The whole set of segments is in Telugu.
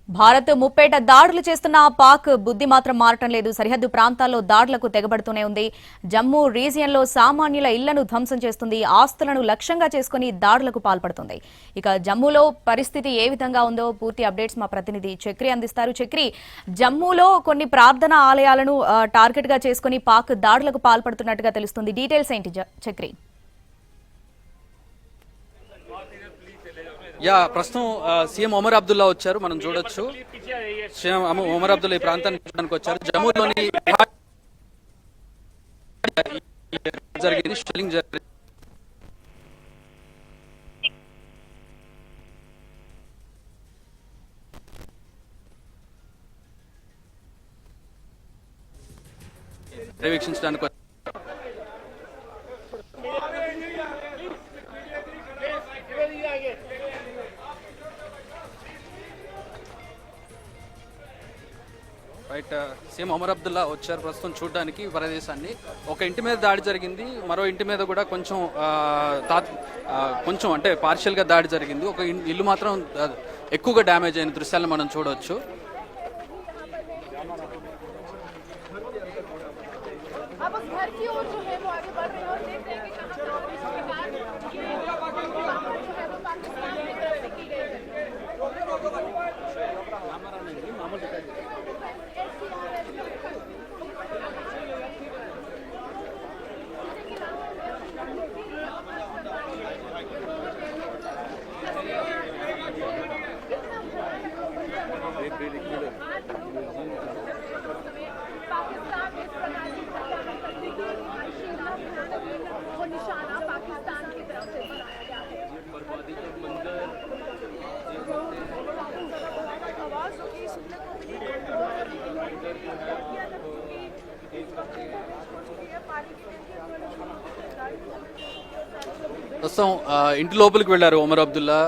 భారత్ ముప్పేట దాడులు చేస్తున్న పాక్ బుద్ధి మాత్రం మారటం లేదు. సరిహద్దు ప్రాంతాల్లో దాడులకు తెగబడుతూనే ఉంది. జమ్మూ రీజియన్లో సామాన్యుల ఇళ్లను ధ్వంసం చేస్తుంది. ఆస్తులను లక్ష్యంగా చేసుకుని దాడులకు పాల్పడుతుంది. ఇక జమ్మూలో పరిస్థితి ఏ విధంగా ఉందో పూర్తి అప్డేట్స్ మా ప్రతినిధి చక్రి అందిస్తారు. చక్రి, జమ్మూలో కొన్ని ప్రార్థనా ఆలయాలను టార్గెట్ గా చేసుకుని పాక్ దాడులకు పాల్పడుతున్నట్టుగా తెలుస్తుంది. డీటెయిల్స్ ఏంటి చక్రి? ప్రస్తుతం సీఎం ఒమర్ అబ్దుల్లా వచ్చారు. మనం చూడొచ్చు సీఎం ఒమర్ అబ్దుల్లా ఈ ప్రాంతానికి చూడడానికి వచ్చారు. జమ్మూలోని జరిగింది షెల్లింగ్ జరిగింది. వీక్షించడానికి సీఎం ఒమర్ అబ్దుల్లా వచ్చారు ప్రస్తుతం చూడడానికి ప్రదేశాన్ని. ఒక ఇంటి మీద దాడి జరిగింది, మరో ఇంటి మీద కూడా కొంచెం అంటే పార్షియల్ గా దాడి జరిగింది. ఒక ఇల్లు మాత్రం ఎక్కువగా డ్యామేజ్ అయిన దృశ్యాలను మనం చూడవచ్చు. ప్రస్తుతం ఇంటి లోపలికి వెళ్లారు ఒమర్ అబ్దుల్లా.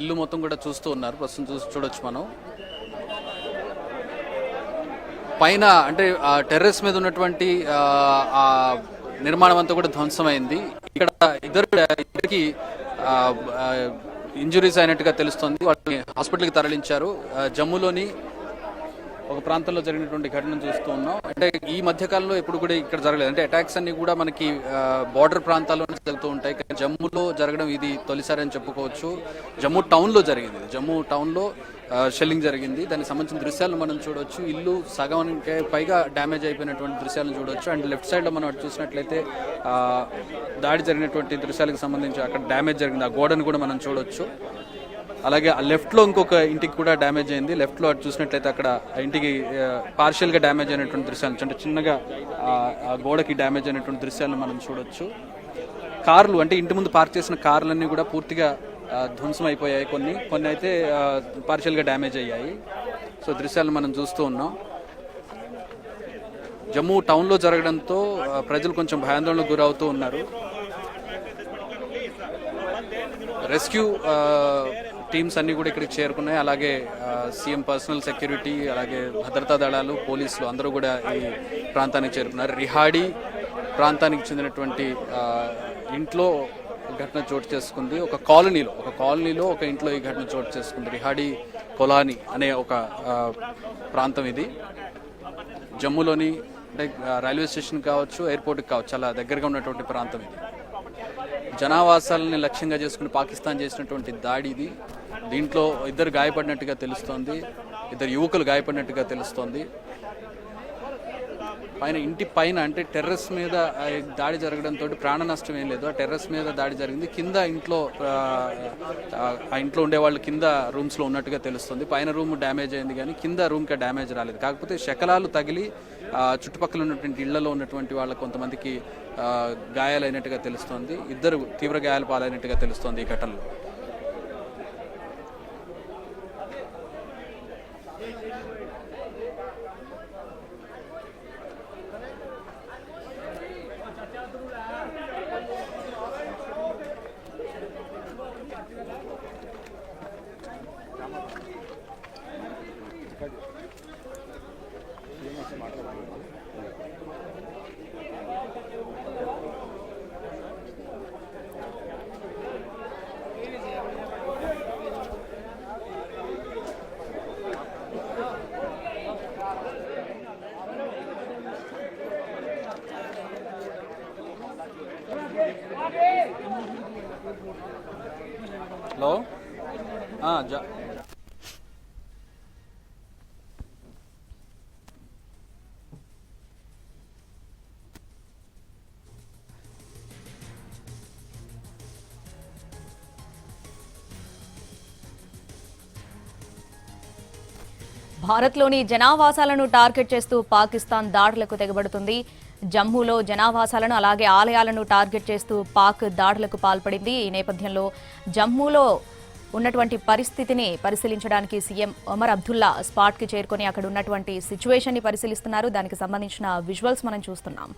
ఇల్లు మొత్తం కూడా చూస్తూ ఉన్నారు. ప్రస్తుతం చూడొచ్చు మనం. పైన అంటే టెర్రస్ మీద ఉన్నటువంటి నిర్మాణం అంతా కూడా ధ్వంసమైంది. ఇక్కడ ఇద్దరికి ఇంజురీస్ అయినట్టుగా తెలుస్తుంది. వాళ్ళని హాస్పిటల్కి తరలించారు. జమ్మూలోని ఒక ప్రాంతంలో జరిగినటువంటి ఘటనను చూస్తూ ఉన్నాం. అంటే ఈ మధ్యకాలంలో ఎప్పుడు కూడా ఇక్కడ జరగలేదు. అంటే అటాక్స్ అన్ని కూడా మనకి బార్డర్ ప్రాంతాల్లోనే జరుగుతూ ఉంటాయి. కానీ జమ్మూలో జరగడం ఇది తొలిసారి అని చెప్పుకోవచ్చు. జమ్మూ టౌన్లో జరిగింది. జమ్మూ టౌన్లో షెల్లింగ్ జరిగింది. దానికి సంబంధించిన దృశ్యాలను మనం చూడవచ్చు. ఇల్లు సగానికి పైగా డ్యామేజ్ అయిపోయినటువంటి దృశ్యాలను చూడవచ్చు. అండ్ లెఫ్ట్ సైడ్లో మనం అటు చూసినట్లయితే దాడి జరిగినటువంటి దృశ్యాలకు సంబంధించి అక్కడ డ్యామేజ్ జరిగింది. ఆ గోడను కూడా మనం చూడవచ్చు. అలాగే ఆ లెఫ్ట్లో ఇంకొక ఇంటికి కూడా డ్యామేజ్ అయింది. లెఫ్ట్లో అటు చూసినట్లయితే అక్కడ ఇంటికి పార్షియల్గా డ్యామేజ్ అయినటువంటి దృశ్యాలు, అంటే చిన్నగా ఆ గోడకి డ్యామేజ్ అయినటువంటి దృశ్యాలను మనం చూడొచ్చు. కార్లు, అంటే ఇంటి ముందు పార్క్ చేసిన కార్లన్నీ కూడా పూర్తిగా ధ్వంసం అయిపోయాయి. కొన్ని అయితే పార్షియల్గా డ్యామేజ్ అయ్యాయి. సో దృశ్యాలను మనం చూస్తూ ఉన్నాం. జమ్మూ టౌన్లో జరగడంతో ప్రజలు కొంచెం భయాందోళనకు గురవుతూ ఉన్నారు. రెస్క్యూ టీమ్స్ అన్ని కూడా ఇక్కడికి చేరుకున్నాయి. అలాగే సీఎం పర్సనల్ సెక్యూరిటీ, అలాగే భద్రతా దళాలు, పోలీసులు అందరూ కూడా ఈ ప్రాంతానికి చేరుకున్నారు. రిహాడీ ప్రాంతానికి చెందినటువంటి ఇంట్లో ఘటన చోటు చేసుకుంది. ఒక కాలనీలో ఒక ఇంట్లో ఈ ఘటన చోటు చేసుకుంది. రిహాడీ కొలానీ అనే ఒక ప్రాంతం ఇది. జమ్మూలోని అంటే రైల్వే స్టేషన్ కావచ్చు, ఎయిర్పోర్ట్కి కావచ్చు, చాలా దగ్గరగా ఉన్నటువంటి ప్రాంతం ఇది. జనావాసాలని లక్ష్యంగా చేసుకుని పాకిస్తాన్ చేసినటువంటి దాడి ఇది. దీంట్లో ఇద్దరు గాయపడినట్టుగా తెలుస్తోంది. ఇద్దరు యువకులు గాయపడినట్టుగా తెలుస్తోంది. ఇంటి పైన అంటే టెర్రస్ మీద దాడి జరగడంతో ప్రాణ నష్టం ఏం లేదు. ఆ టెర్రస్ మీద దాడి జరిగింది. కింద ఆ ఇంట్లో ఉండే వాళ్ళు కింద రూమ్స్లో ఉన్నట్టుగా తెలుస్తుంది. పైన రూమ్ డ్యామేజ్ అయింది కానీ కింద రూమ్కి డ్యామేజ్ రాలేదు. కాకపోతే శకలాలు తగిలి చుట్టుపక్కల ఉన్నటువంటి ఇళ్లలో ఉన్నటువంటి వాళ్ళ కొంతమందికి గాయాలైనట్టుగా తెలుస్తోంది. ఇద్దరు తీవ్ర గాయాలు పాలైనట్టుగా తెలుస్తోంది ఈ ఘటనలో. భారత్లోని జనావాసాలను టార్గెట్ చేస్తూ పాకిస్తాన్ దాడులకు తెగబడుతుంది. జమ్మూలో జనావాసాలను అలాగే ఆలయాలను టార్గెట్ చేస్తూ పాక్ దాడులకు పాల్పడింది. ఈ నేపథ్యంలో జమ్మూలో ఉన్నటువంటి పరిస్థితిని పరిశీలించడానికి సీఎం ఒమర్ అబ్దుల్లా స్పాట్కి చేరుకొని అక్కడ ఉన్నటువంటి సిచ్యువేషన్ ని పరిశీలిస్తున్నారు. దానికి సంబంధించిన విజువల్స్ మనం చూస్తున్నాం.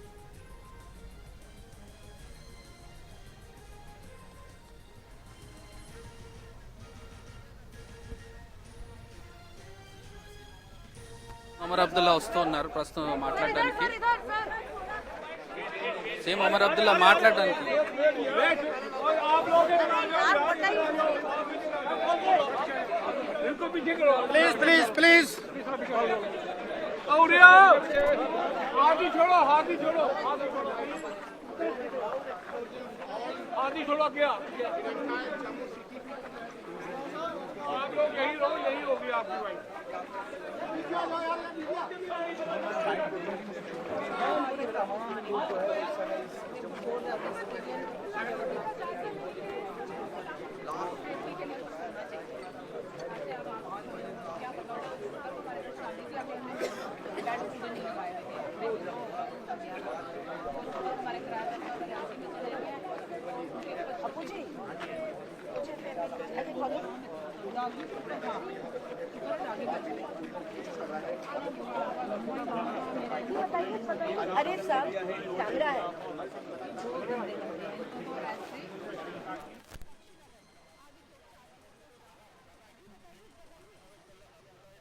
ఒమర్ అబ్దుల్లా వస్తూ ఉన్నారు ప్రస్తుతం మాట్లాడడానికి. సేమ్ ఒమర్ అబ్దుల్లా మాట్లాడడానికి. प्लीज प्लीज प्लीज हाथी छोड़ो हाथी छोड़ो हाथी छोड़ो क्या आप लोग यही रहो यही होगी आपकी भाई अरे सर कैमरा है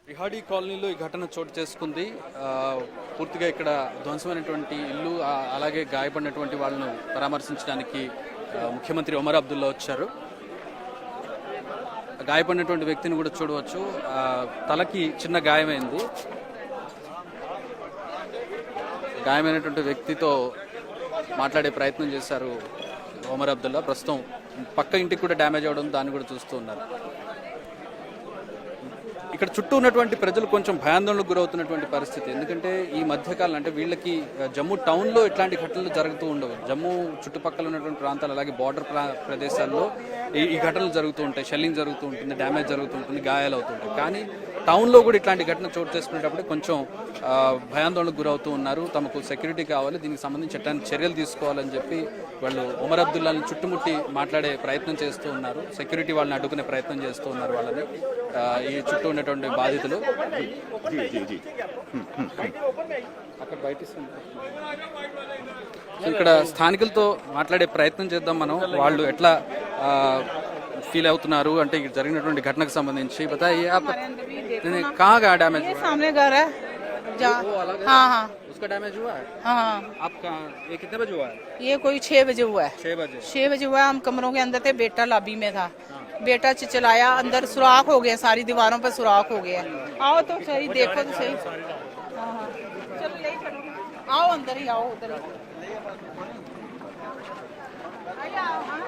రిహాడీ కాలనీలో ఈ ఘటన చోటు చేసుకుంది. పూర్తిగా ఇక్కడ ధ్వంసమైనటువంటి ఇల్లు అలాగే గాయపడినటువంటి వాళ్ళను పరామర్శించడానికి ముఖ్యమంత్రి ఒమర్ అబ్దుల్లా వచ్చారు. గాయపడినటువంటి వ్యక్తిని కూడా చూడవచ్చు. తలకి చిన్న గాయమైంది. గాయమైనటువంటి వ్యక్తితో మాట్లాడే ప్రయత్నం చేశారు ఒమర్ అబ్దుల్లా. ప్రస్తుతం పక్క ఇంటికి కూడా డ్యామేజ్ అవ్వడం దాన్ని కూడా చూస్తూ ఉన్నారు. ఇక్కడ చుట్టూ ఉన్నటువంటి ప్రజలు కొంచెం భయాందోళనకు గురవుతున్నటువంటి పరిస్థితి. ఎందుకంటే ఈ మధ్యకాలం అంటే వీళ్ళకి జమ్మూ టౌన్లో ఇట్లాంటి ఘటనలు జరుగుతూ ఉండవు. జమ్మూ చుట్టుపక్కల ఉన్నటువంటి ప్రాంతాలు అలాగే బార్డర్ ప్రదేశాల్లో ఈ ఘటనలు జరుగుతూ ఉంటాయి. షెల్లింగ్ జరుగుతూ ఉంటుంది, డ్యామేజ్ జరుగుతూ ఉంటుంది, గాయాలు అవుతుంటాయి. కానీ టౌన్లో కూడా ఇట్లాంటి ఘటన చోటు చేసుకునేటప్పుడు కొంచెం భయాందోళనకు గురవుతూ ఉన్నారు. తమకు సెక్యూరిటీ కావాలి, దీనికి సంబంధించి ఎట్లాంటి చర్యలు తీసుకోవాలని చెప్పి వాళ్ళు ఒమర్ అబ్దుల్లాని చుట్టుముట్టి మాట్లాడే ప్రయత్నం చేస్తూ ఉన్నారు. సెక్యూరిటీ వాళ్ళని అడ్డుకునే ప్రయత్నం చేస్తూ ఉన్నారు వాళ్ళని, ఈ చుట్టూ ఉన్నటువంటి బాధితులు. అక్కడ బయట ఇక్కడ స్థానికులతో మాట్లాడే ప్రయత్నం చేద్దాం మనం. వాళ్ళు ఎట్లా ఫీల్ అవుతున్నారు అంటే ఇక్కడ జరిగినటువంటి ఘటనకు సంబంధించి. बताइए आप कहाँ का डैमेज हुआ? सामने घर है हाँ हाँ उसका डैमेज हुआ है? हाँ आपका ये कितने बजे हुआ है? ये कोई 6 बजे हुआ है 6 बजे 6 बजे हुआ है। हम कमरों के अंदर थे, बेटा लॉबी में था। बेटा चिल्लाया, अंदर सुराख हो गया, सारी दीवारों पर सुराख हो गया। आओ तो सही, देखो तो सही। हाँ हाँ चलो यही चलो, आओ अंदर ही आओ, उधर ही आओ। हाँ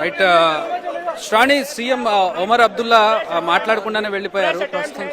రైట్ శ్రావణి, సీఎం ఒమర్ అబ్దుల్లా మాట్లాడకుండానే వెళ్ళిపోయారు ప్రస్తుతం.